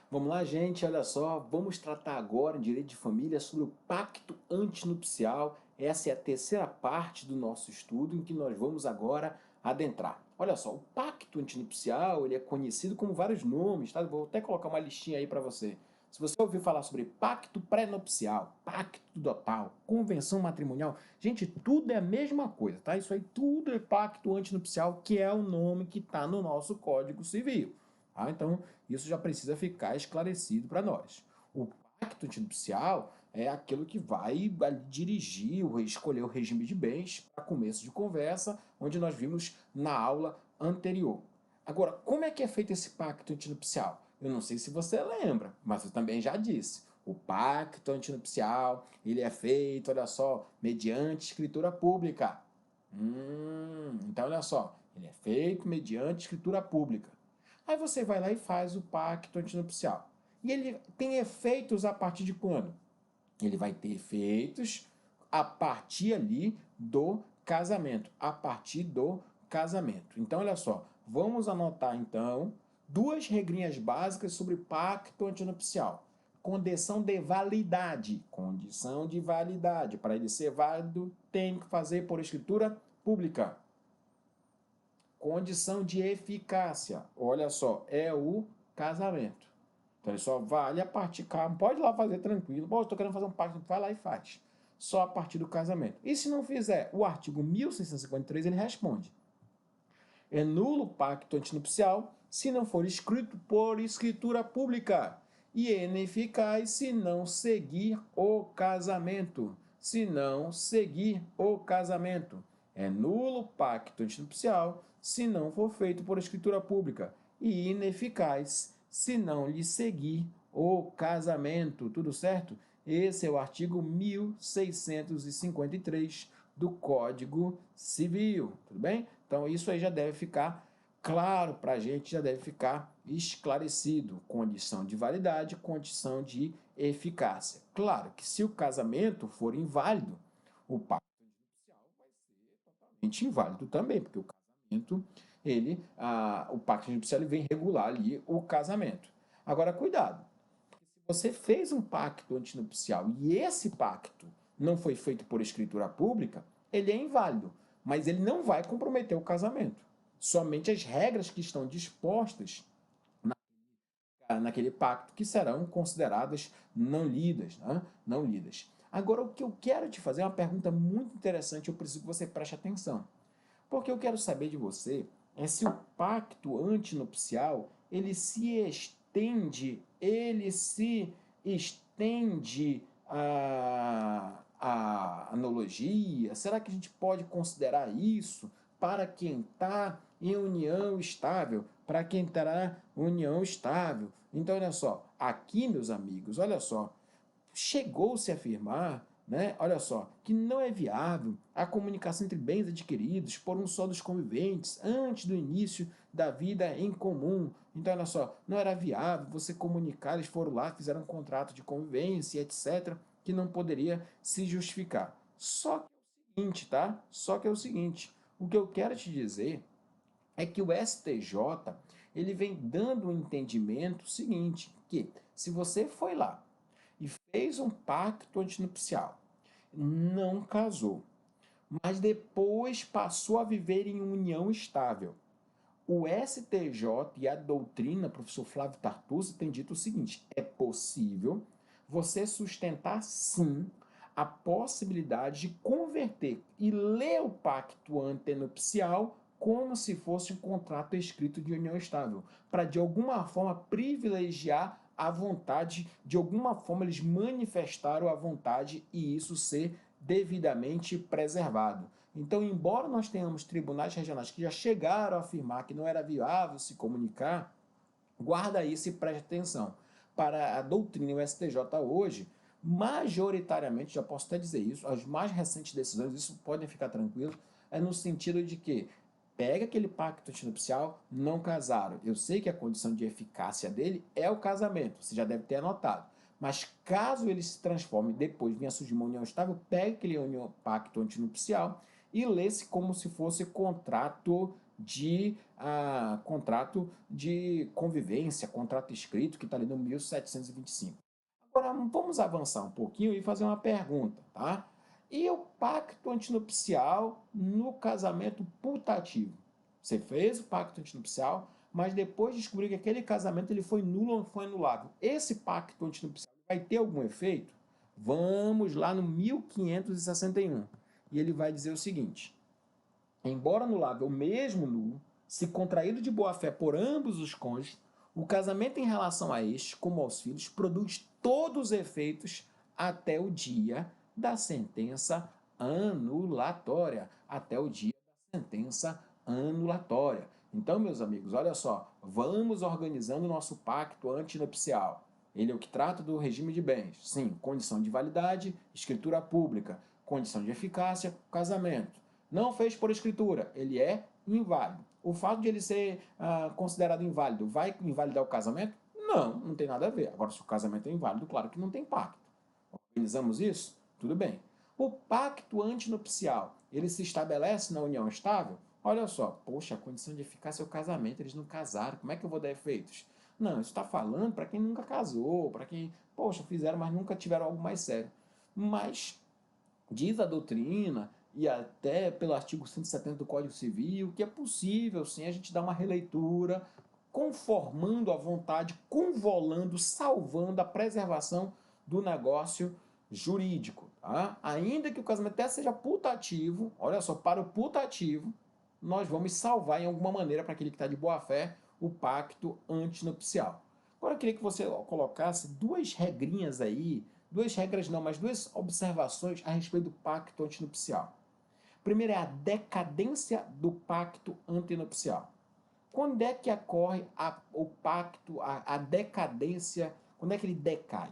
Vamos lá, gente, olha só, vamos tratar agora em direito de família sobre o pacto antinupcial. Essa é a terceira parte do nosso estudo em que nós vamos agora adentrar. Olha só, o pacto antinupcial, ele é conhecido como vários nomes, tá? Vou até colocar uma listinha aí para você. Se você ouvir falar sobre pacto pré-nupcial, pacto dotal, convenção matrimonial, gente, tudo é a mesma coisa, tá? Isso aí tudo é pacto antinupcial, que é o nome que está no nosso Código Civil. Tá? Então, isso já precisa ficar esclarecido para nós. O pacto antinupcial é aquilo que vai dirigir, escolher o regime de bens para começo de conversa, onde nós vimos na aula anterior. Agora, como é que é feito esse pacto antinupcial? Eu não sei se você lembra, mas eu também já disse. O pacto antinupcial, ele é feito, olha só, mediante escritura pública. Então, olha só, ele é feito mediante escritura pública. Aí você vai lá e faz o pacto antinupcial. E ele tem efeitos a partir de quando? Ele vai ter efeitos a partir ali do casamento, a partir do casamento. Então, olha só, vamos anotar então duas regrinhas básicas sobre pacto antinupcial. Condição de validade. Condição de validade. Para ele ser válido, tem que fazer por escritura pública. Condição de eficácia, olha só, é o casamento. Então ele só vale a partir, pode ir lá fazer tranquilo, pô, estou querendo fazer um pacto, vai lá e faz. Só a partir do casamento. E se não fizer, o artigo 1653 ele responde. É nulo o pacto antinupcial se não for escrito por escritura pública e é ineficaz se não seguir o casamento. Se não seguir o casamento. É nulo o pacto antinupcial se não for feito por escritura pública e ineficaz se não lhe seguir o casamento. Tudo certo? Esse é o artigo 1653 do Código Civil, tudo bem? Então isso aí já deve ficar claro para a gente, já deve ficar esclarecido. Condição de validade, condição de eficácia. Claro que se o casamento for inválido, o pacto judicial vai ser totalmente inválido também, porque o casamento, o pacto judicial ele vem regular ali o casamento. Agora, cuidado, você fez um pacto antinupcial e esse pacto não foi feito por escritura pública, ele é inválido, mas ele não vai comprometer o casamento. Somente as regras que estão dispostas naquele pacto que serão consideradas não lidas, né? Não lidas. Agora, o que eu quero te fazer é uma pergunta muito interessante, eu preciso que você preste atenção. Porque eu quero saber de você é se o pacto antinupcial ele se estende a analogia? Será que a gente pode considerar isso para quem está em união estável? Para quem estará em união estável. Então, olha só, aqui, meus amigos, olha só, chegou-se a afirmar, né, olha só, que não é viável a comunicação entre bens adquiridos por um só dos conviventes antes do início da vida em comum. Então, olha só, não era viável você comunicar, eles foram lá, fizeram um contrato de convivência, etc., que não poderia se justificar. Só que é o seguinte, tá? Só que é o seguinte, o que eu quero te dizer é que o STJ ele vem dando um entendimento seguinte, que se você foi lá e fez um pacto antinupcial, não casou, mas depois passou a viver em união estável. O STJ e a doutrina, professor Flávio Tartucci, tem dito o seguinte: é possível você sustentar sim a possibilidade de converter e ler o pacto antenupcial como se fosse um contrato escrito de união estável, para de alguma forma privilegiar a vontade, de alguma forma eles manifestaram a vontade e isso ser devidamente preservado. Então, embora nós tenhamos tribunais regionais que já chegaram a afirmar que não era viável se comunicar, guarda isso e preste atenção. Para a doutrina e o STJ hoje, majoritariamente, já posso até dizer isso, as mais recentes decisões, isso podem ficar tranquilos, é no sentido de que pega aquele pacto antinupcial, não casaram. Eu sei que a condição de eficácia dele é o casamento, você já deve ter anotado. Mas caso ele se transforme e depois venha surgir uma união estável, pega aquele pacto antinupcial e lê-se como se fosse contrato de contrato de convivência, contrato escrito, que está ali no 1725. Agora, vamos avançar um pouquinho e fazer uma pergunta, tá? E o pacto antinupcial no casamento putativo? Você fez o pacto antinupcial, mas depois descobriu que aquele casamento ele foi nulo ou foi anulado. Esse pacto antinupcial vai ter algum efeito? Vamos lá no 1561. E ele vai dizer o seguinte: embora anulável mesmo nulo, se contraído de boa-fé por ambos os cônjuges, o casamento em relação a estes, como aos filhos, produz todos os efeitos até o dia da sentença anulatória. Até o dia da sentença anulatória. Então, meus amigos, olha só, vamos organizando o nosso pacto antinupcial. Ele é o que trata do regime de bens. Sim, condição de validade, escritura pública. Condição de eficácia, casamento. Não fez por escritura, ele é inválido. O fato de ele ser considerado inválido vai invalidar o casamento? Não, não tem nada a ver. Agora, se o casamento é inválido, claro que não tem pacto. Organizamos isso? Tudo bem. O pacto antinupcial, ele se estabelece na união estável? Olha só, poxa, a condição de eficácia é o casamento, eles não casaram, como é que eu vou dar efeitos? Não, isso está falando para quem nunca casou, para quem, poxa, fizeram, mas nunca tiveram algo mais sério. Mas diz a doutrina, e até pelo artigo 170 do Código Civil, que é possível, sim, a gente dar uma releitura, conformando a vontade, convolando, salvando a preservação do negócio jurídico. Tá? Ainda que o casamento até seja putativo, olha só, para o putativo, nós vamos salvar em alguma maneira para aquele que está de boa fé o pacto antinupcial. Agora eu queria que você colocasse duas regrinhas aí, duas regras não, mas duas observações a respeito do pacto antinupcial. Primeiro é a decadência do pacto antinupcial. Quando é que ocorre o pacto, a decadência, quando é que ele decai?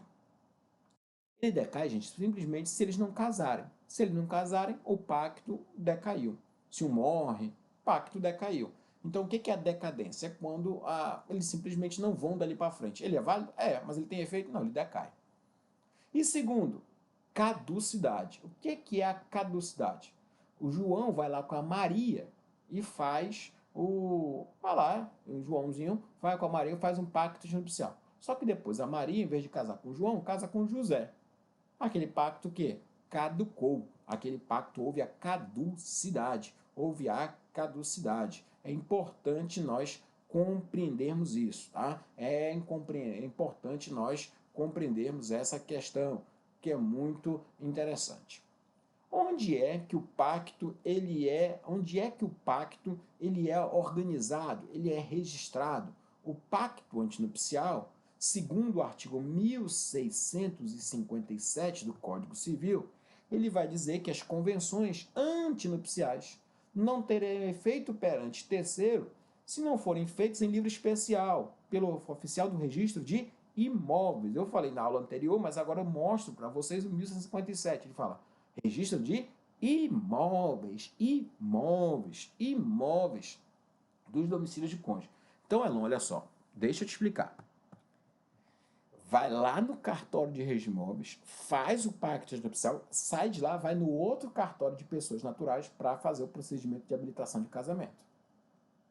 Ele decai, gente, simplesmente se eles não casarem. Se eles não casarem, o pacto decaiu. Se um morre, o pacto decaiu. Então, o que é a decadência? É quando eles simplesmente não vão dali para frente. Ele é válido? É, mas ele tem efeito? Não, ele decai. E segundo, caducidade. O que é a caducidade? O João vai lá com a Maria e faz vai lá, o Joãozinho vai com a Maria e faz um pacto nupcial. Só que depois a Maria, em vez de casar com o João, casa com o José. Aquele pacto que caducou. Aquele pacto houve a caducidade. Houve a caducidade. É importante nós compreendermos isso, tá? É importante nós compreendermos essa questão, que é muito interessante. Onde é que o pacto ele é organizado, ele é registrado? O pacto antinupcial, segundo o artigo 1657 do Código Civil, ele vai dizer que as convenções antinupciais não terão efeito perante terceiro se não forem feitos em livro especial, pelo oficial do registro de imóveis. Eu falei na aula anterior, mas agora eu mostro para vocês o 1157. Ele fala registro de imóveis, imóveis, imóveis dos domicílios de cônjuge. Então, Elon, olha só, deixa eu te explicar. Vai lá no cartório de registro de imóveis, faz o pacto nupcial, sai de lá, vai no outro cartório de pessoas naturais para fazer o procedimento de habilitação de casamento.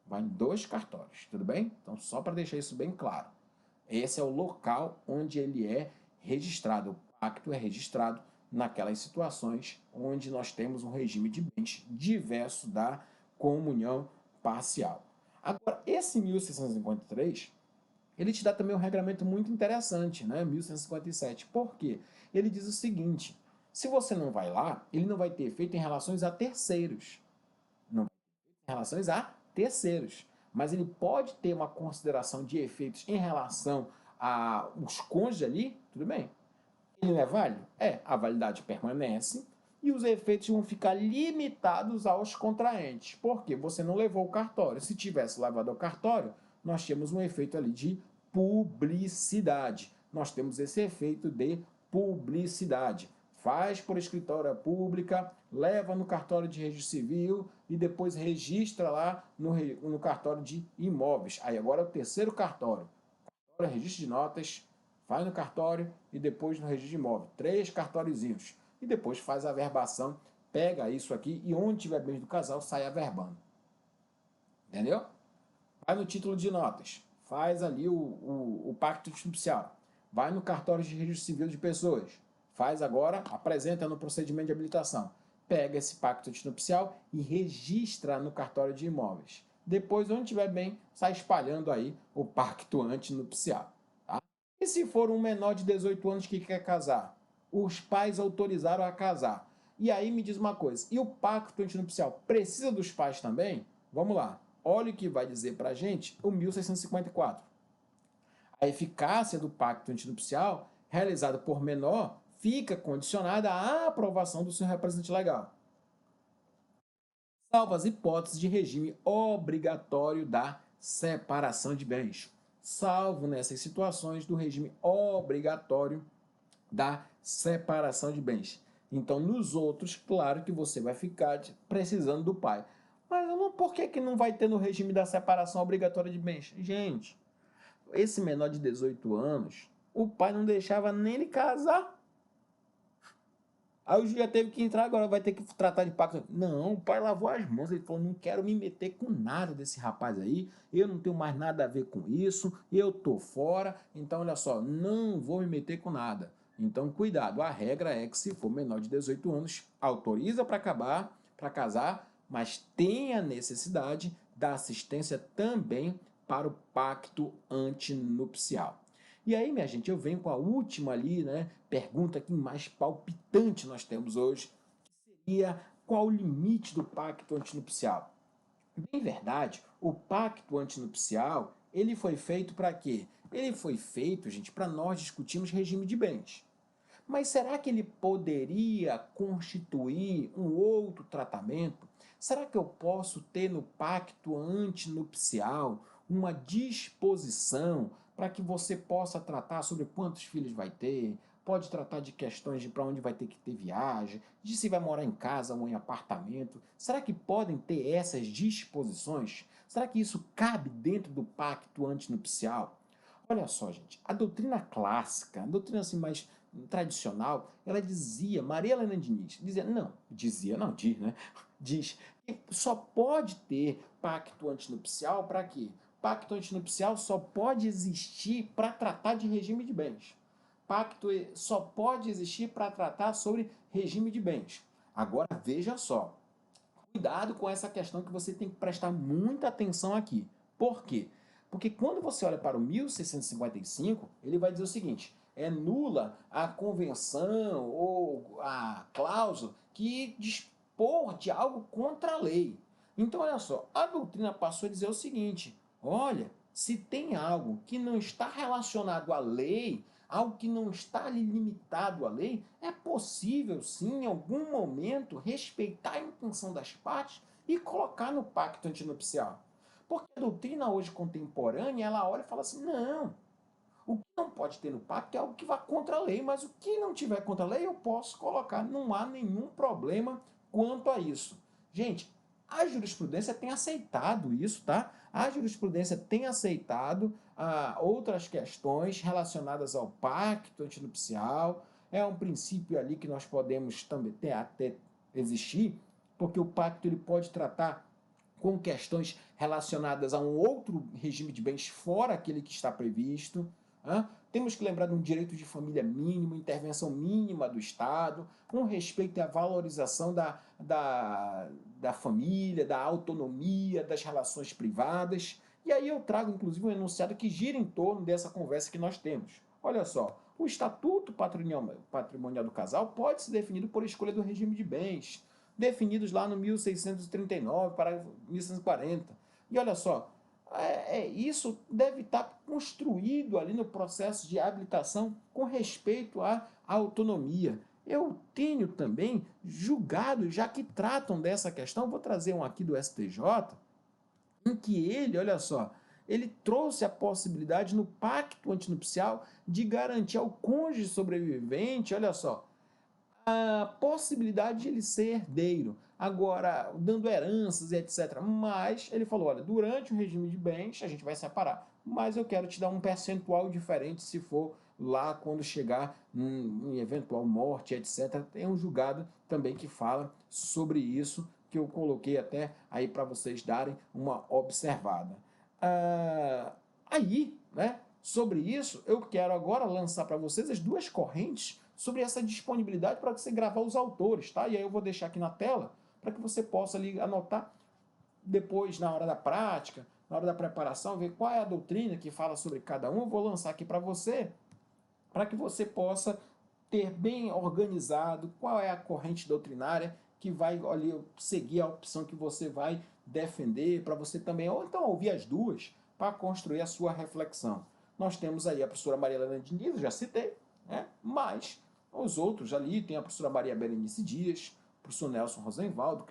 Vai em dois cartórios, tudo bem? Então, só para deixar isso bem claro. Esse é o local onde ele é registrado. O pacto é registrado naquelas situações onde nós temos um regime de bens diverso da comunhão parcial. Agora, esse 1653, ele te dá também um regramento muito interessante, né? 1157. Por quê? Ele diz o seguinte: se você não vai lá, ele não vai ter efeito em relações a terceiros. Não vai ter efeito em relações a terceiros. Mas ele pode ter uma consideração de efeitos em relação aos cônjuges ali, tudo bem. Ele não é válido? É, a validade permanece e os efeitos vão ficar limitados aos contraentes. Porque você não levou o cartório. Se tivesse levado ao cartório, nós tínhamos um efeito ali de publicidade. Nós temos esse efeito de publicidade. Faz por escritório pública, leva no cartório de registro civil e depois registra lá no cartório de imóveis. Aí agora é o terceiro cartório. Cartório, registro de notas, faz no cartório e depois no registro de imóvel. 3 cartóriozinhos. E depois faz a averbação, pega isso aqui e onde tiver bens do casal, sai averbando. Entendeu? Vai no título de notas, faz ali o pacto nupcial, vai no cartório de registro civil de pessoas, faz agora, apresenta no procedimento de habilitação, pega esse pacto nupcial e registra no cartório de imóveis. Depois, onde estiver bem, sai espalhando aí o pacto antinupcial. Tá? E se for um menor de 18 anos que quer casar? Os pais autorizaram a casar. E aí me diz uma coisa, e o pacto antinupcial precisa dos pais também? Vamos lá. Olha o que vai dizer para a gente o 1654. A eficácia do pacto antinupcial realizado por menor fica condicionada à aprovação do seu representante legal, salvo as hipóteses de regime obrigatório da separação de bens, salvo nessas situações do regime obrigatório da separação de bens. Então, nos outros, claro que você vai ficar precisando do pai. Mas por que não vai ter no regime da separação obrigatória de bens? Gente, esse menor de 18 anos, o pai não deixava nem ele casar. Aí o juiz teve que entrar, agora vai ter que tratar de pacto. Não, o pai lavou as mãos, ele falou, não quero me meter com nada desse rapaz aí, eu não tenho mais nada a ver com isso, eu tô fora, então olha só, não vou me meter com nada. Então cuidado, a regra é que se for menor de 18 anos, autoriza para casar, mas tem a necessidade da assistência também para o pacto antinupcial. E aí, minha gente, eu venho com a última ali, né, pergunta que mais palpitante nós temos hoje, que seria qual o limite do pacto antinupcial? Bem verdade, o pacto antinupcial, ele foi feito para quê? Ele foi feito, gente, para nós discutirmos regime de bens. Mas será que ele poderia constituir um outro tratamento? Será que eu posso ter no pacto antinupcial uma disposição para que você possa tratar sobre quantos filhos vai ter, pode tratar de questões de para onde vai ter que ter viagem, de se vai morar em casa ou em apartamento? Será que podem ter essas disposições? Será que isso cabe dentro do pacto antinupcial? Olha só, gente, a doutrina clássica, a doutrina assim mais tradicional, ela dizia, Maria Helena Diniz, dizia, não, diz, né? Diz que só pode ter pacto antinupcial para quê? Pacto antinupcial só pode existir para tratar de regime de bens. Pacto só pode existir para tratar sobre regime de bens. Agora, veja só, cuidado com essa questão que você tem que prestar muita atenção aqui. Por quê? Porque quando você olha para o 1655, ele vai dizer o seguinte, é nula a convenção ou a cláusula que dispor de algo contra a lei. Então, olha só, a doutrina passou a dizer o seguinte, olha, se tem algo que não está relacionado à lei, algo que não está ali limitado à lei, é possível sim, em algum momento, respeitar a intenção das partes e colocar no pacto antinupcial. Porque a doutrina hoje contemporânea, ela olha e fala assim, não, o que não pode ter no pacto é algo que vá contra a lei, mas o que não tiver contra a lei eu posso colocar, não há nenhum problema quanto a isso. Gente, a jurisprudência tem aceitado isso, tá? A jurisprudência tem aceitado outras questões relacionadas ao pacto antinupcial, é um princípio ali que nós podemos também ter, até existir, porque o pacto ele pode tratar com questões relacionadas a um outro regime de bens fora aquele que está previsto. Temos que lembrar de um direito de família mínimo, intervenção mínima do Estado, um respeito à valorização da família, da autonomia, das relações privadas. E aí eu trago, inclusive, um enunciado que gira em torno dessa conversa que nós temos. Olha só, o estatuto patrimonial do casal pode ser definido por escolha do regime de bens, definidos lá no 1639 para 1640. E olha só, isso deve estar construído ali no processo de habilitação com respeito à autonomia. Eu tenho também julgado, já que tratam dessa questão, vou trazer um aqui do STJ, em que ele, olha só, ele trouxe a possibilidade no pacto antinupcial de garantir ao cônjuge sobrevivente, olha só, a possibilidade de ele ser herdeiro, agora dando heranças e etc. Mas ele falou, olha, durante o regime de bens a gente vai separar, mas eu quero te dar um percentual diferente se for lá quando chegar em eventual morte, etc. Tem um julgado também que fala sobre isso, que eu coloquei até aí para vocês darem uma observada. Aí, né, sobre isso, eu quero agora lançar para vocês as duas correntes sobre essa disponibilidade para você gravar os autores, tá? E aí eu vou deixar aqui na tela para que você possa ali anotar depois, na hora da prática, na hora da preparação, ver qual é a doutrina que fala sobre cada um. Eu vou lançar aqui para você, para que você possa ter bem organizado qual é a corrente doutrinária que vai ali, seguir a opção que você vai defender, para você também, ou então ouvir as duas, para construir a sua reflexão. Nós temos aí a professora Maria Helena Diniz, eu já citei, né? Mas os outros ali, tem a professora Maria Berenice Dias, o professor Nelson Rosenwald,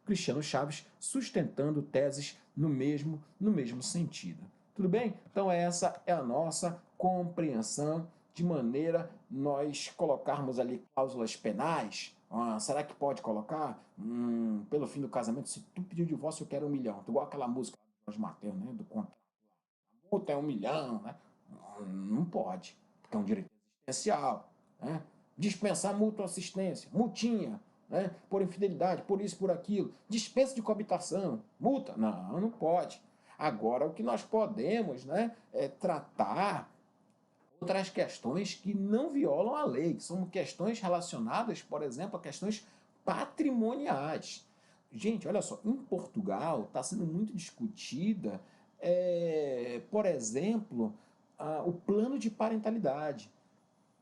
Cristiano Chaves, sustentando teses no mesmo sentido. Tudo bem? Então essa é a nossa compreensão de maneira nós colocarmos ali cláusulas penais. Será que pode colocar? Pelo fim do casamento, se tu pediu divórcio, eu quero 1 milhão. Igual aquela música do Jorge Mateus, né? Do contrato. A multa é 1 milhão, né? Não pode, porque é um direito existencial, né? Dispensar mútua assistência, multinha, né? Por infidelidade, por isso, por aquilo. Dispensa de coabitação, multa? Não, não pode. Agora, o que nós podemos, né, é tratar outras questões que não violam a lei, que são questões relacionadas, por exemplo, a questões patrimoniais. Gente, olha só, em Portugal está sendo muito discutida, por exemplo, o plano de parentalidade.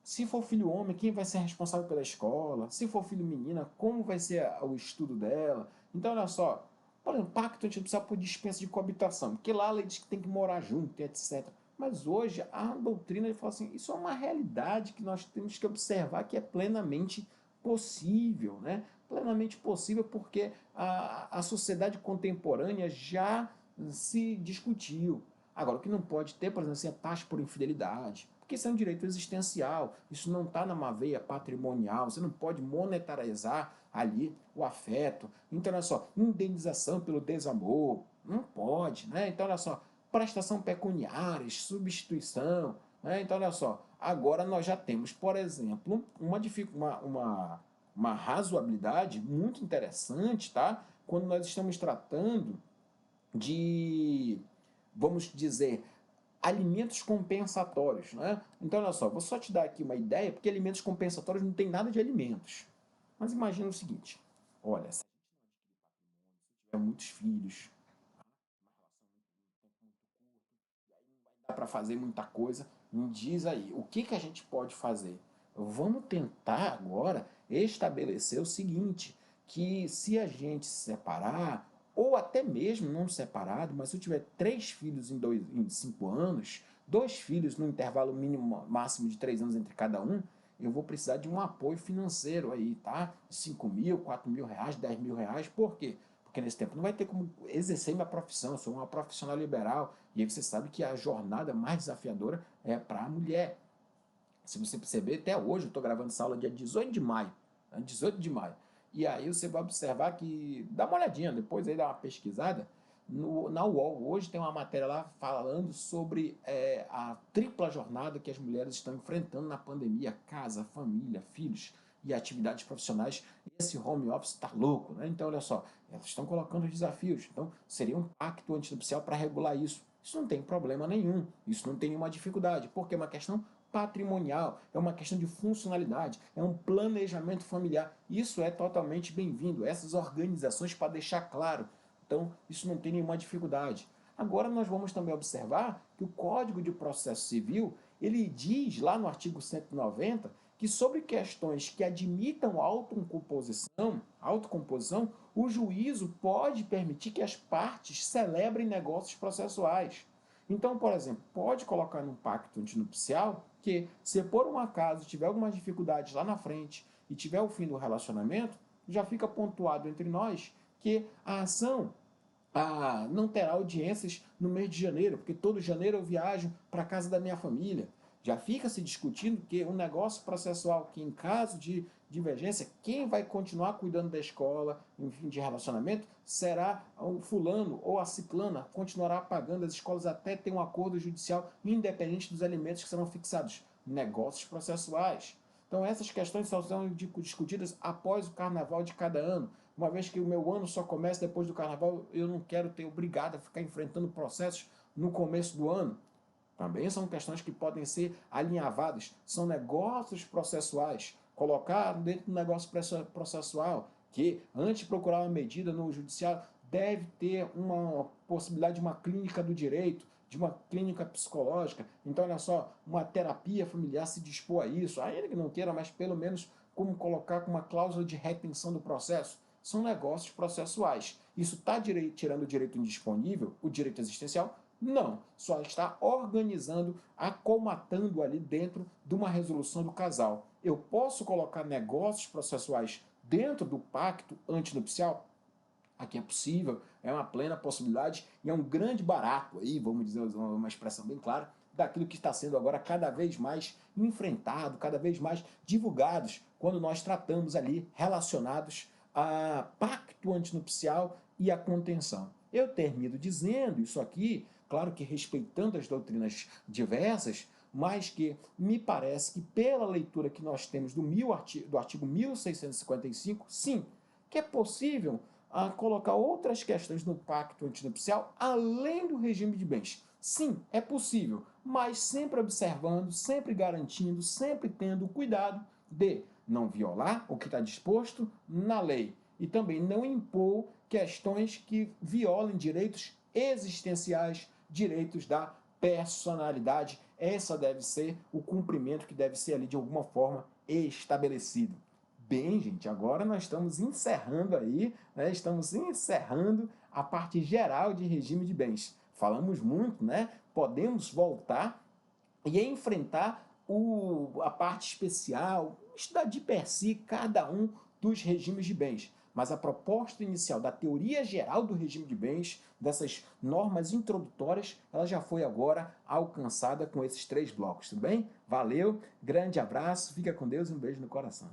Se for filho homem, quem vai ser responsável pela escola? Se for filho menina, como vai ser o estudo dela? Então, olha só, por exemplo, pacto antipsal por dispensa de coabitação, porque lá a lei diz que tem que morar junto, etc. Mas hoje a doutrina fala assim, isso é uma realidade que nós temos que observar que é plenamente possível, né? Plenamente possível porque a sociedade contemporânea já se discutiu. Agora, o que não pode ter, por exemplo, assim, é taxa por infidelidade, porque isso é um direito existencial, isso não está numa veia patrimonial, você não pode monetarizar ali o afeto. Então, olha só, indenização pelo desamor, não pode, né? Então, olha só, prestação pecuniária, substituição, né? Então, olha só, agora nós já temos, por exemplo, uma razoabilidade muito interessante, tá? Quando nós estamos tratando de, vamos dizer, alimentos compensatórios, né? Então, olha só, vou só te dar aqui uma ideia, porque alimentos compensatórios não tem nada de alimentos. Mas imagina o seguinte, olha, se tiver muitos filhos, dá para fazer muita coisa, me diz aí, o que a gente pode fazer? Vamos tentar agora estabelecer o seguinte, que se a gente se separar, ou até mesmo não separado, mas se eu tiver 3 filhos em 5 anos, 2 filhos no intervalo mínimo, máximo de 3 anos entre cada um, eu vou precisar de um apoio financeiro aí, tá? 5 mil, 4 mil reais, 10 mil reais, por quê? Porque nesse tempo não vai ter como exercer minha profissão, eu sou uma profissional liberal, e aí você sabe que a jornada mais desafiadora é para a mulher. Se você perceber, até hoje, eu estou gravando essa aula dia 18 de maio, né? 18 de maio, e aí você vai observar que, dá uma olhadinha, depois aí dá uma pesquisada, na UOL, hoje tem uma matéria lá falando sobre a tripla jornada que as mulheres estão enfrentando na pandemia, casa, família, filhos e atividades profissionais. Esse home office está louco, né? Então, olha só, elas estão colocando os desafios. Então, seria um pacto antinupcial para regular isso. Isso não tem problema nenhum, isso não tem nenhuma dificuldade, porque é uma questão patrimonial, é uma questão de funcionalidade, é um planejamento familiar. Isso é totalmente bem-vindo, essas organizações, para deixar claro. Então, isso não tem nenhuma dificuldade. Agora nós vamos também observar que o Código de Processo Civil, ele diz lá no artigo 190 que sobre questões que admitam autocomposição, o juízo pode permitir que as partes celebrem negócios processuais. Então, por exemplo, pode colocar num pacto antinupcial que, se por um acaso tiver algumas dificuldades lá na frente e tiver o fim do relacionamento, já fica pontuado entre nós que a ação não terá audiências no mês de janeiro, porque todo janeiro eu viajo para a casa da minha família. Já fica se discutindo que um negócio processual que, em caso de divergência, quem vai continuar cuidando da escola, enfim, de relacionamento, será o fulano ou a ciclana, continuará pagando as escolas até ter um acordo judicial independente dos alimentos que serão fixados. Negócios processuais. Então essas questões só são discutidas após o carnaval de cada ano. Uma vez que o meu ano só começa depois do carnaval, eu não quero ter obrigado a ficar enfrentando processos no começo do ano. Também são questões que podem ser alinhavadas, são negócios processuais. Colocar dentro do negócio processual que, antes de procurar uma medida no judiciário, deve ter uma possibilidade de uma clínica do direito, de uma clínica psicológica. Então, olha só, uma terapia familiar se dispor a isso, ainda que não queira, mas pelo menos como colocar com uma cláusula de retenção do processo. São negócios processuais. Isso está tirando o direito indisponível, o direito existencial? Não, só está organizando, acomatando ali dentro de uma resolução do casal. Eu posso colocar negócios processuais dentro do pacto antinupcial? Aqui é possível, é uma plena possibilidade e é um grande barato aí, vamos dizer uma expressão bem clara, daquilo que está sendo agora cada vez mais enfrentado, cada vez mais divulgados, quando nós tratamos ali relacionados a pacto antinupcial e a contenção. Eu termino dizendo isso aqui, claro que respeitando as doutrinas diversas, mas que me parece que pela leitura que nós temos do artigo 1655, sim, que é possível colocar outras questões no pacto antinupcial além do regime de bens. Sim, é possível, mas sempre observando, sempre garantindo, sempre tendo o cuidado de não violar o que está disposto na lei e também não impor questões que violem direitos existenciais, direitos da personalidade. Essa deve ser o cumprimento que deve ser ali de alguma forma estabelecido. Bem, gente, agora nós estamos encerrando aí, né? Estamos encerrando a parte geral de regime de bens. Falamos muito, né? Podemos voltar e enfrentar a parte especial, estudar de per si cada um dos regimes de bens. Mas a proposta inicial da teoria geral do regime de bens, dessas normas introdutórias, ela já foi agora alcançada com esses 3 blocos, tudo bem? Valeu, grande abraço, fica com Deus e um beijo no coração.